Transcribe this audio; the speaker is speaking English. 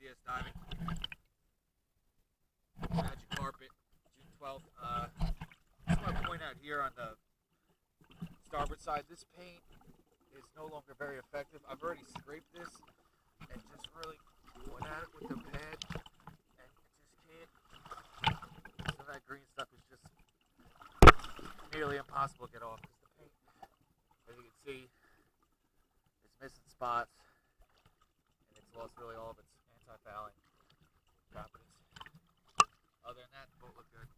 GPS diving. Majic Carpet, June 12th. Just want to point out here on the starboard side, this paint is no longer very effective. I've already scraped this and just really went at it with the pad, and it just can't. So that green stuff is just nearly impossible to get off because the paint, as you can see, is missing spots, and it's lost really all of its anti-fouling properties. Other than that, the boat looked good.